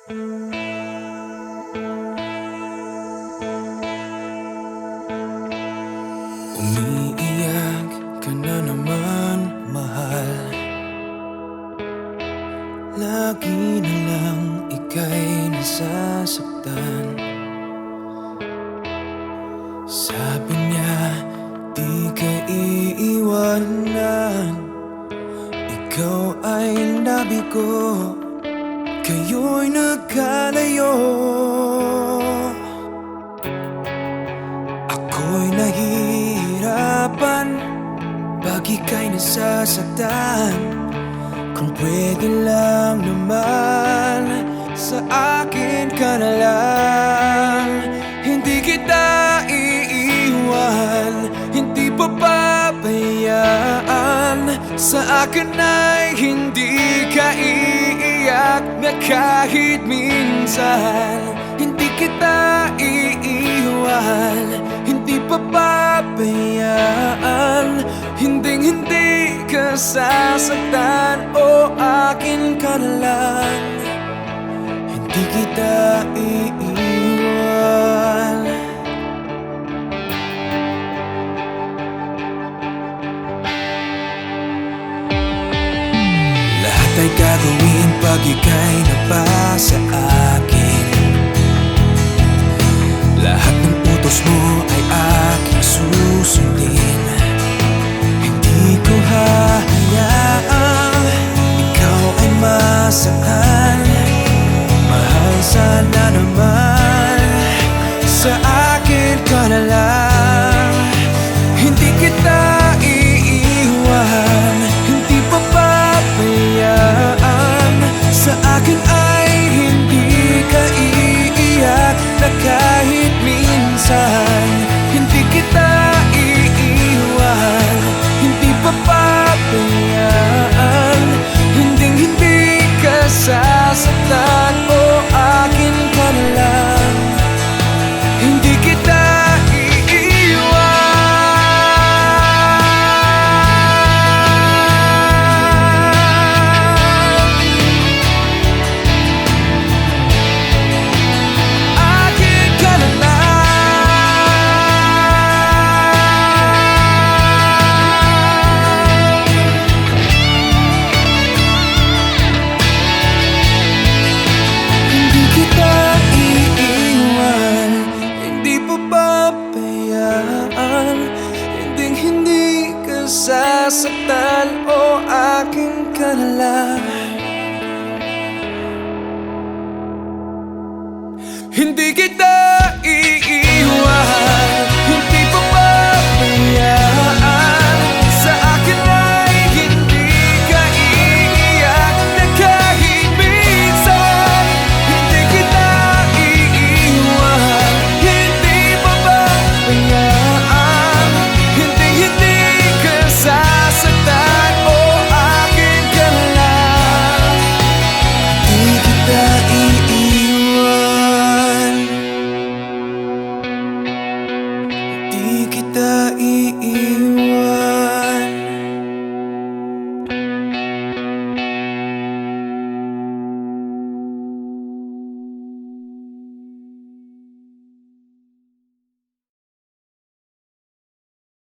Umiiyak ka na naman, mahal. Lagi na lang ika'y nasasaktan. Sabi niya, di ka iiwanan. Ikaw ay nabi ko, kayo'y nagkalayo. Ako'y nahihirapan pag ika'y nasasaktan. Kung pwede lang naman, sa akin ka na lang. Hindi kita iiwan, hindi papabayaan. Sa akin ay hindi ka iiyak na kahit minsan. Hindi kita iiwan, hindi papabayaan. Hinding-hindi ka sasaktan, o akin ka na lang. Hindi kita iiwan. Lahat ay gagawin pag ika'y napasa akin. Lahat ng utos mo ay aking susundin. Hindi ko hahayaang ikaw ay masaktan. Mahal, sana naman sa akin ka na lang. Hindi kita iiwan, hindi papabayaan. Sa akin ay hindi ka iiyak na kahit minsan. Hindi kita iiwan, hindi papabayaan. Hinding-hindi ka sasaktan, o akin ka na lang. Hindi kita hindi ka sasaktan, o akin ka na lang. Hindi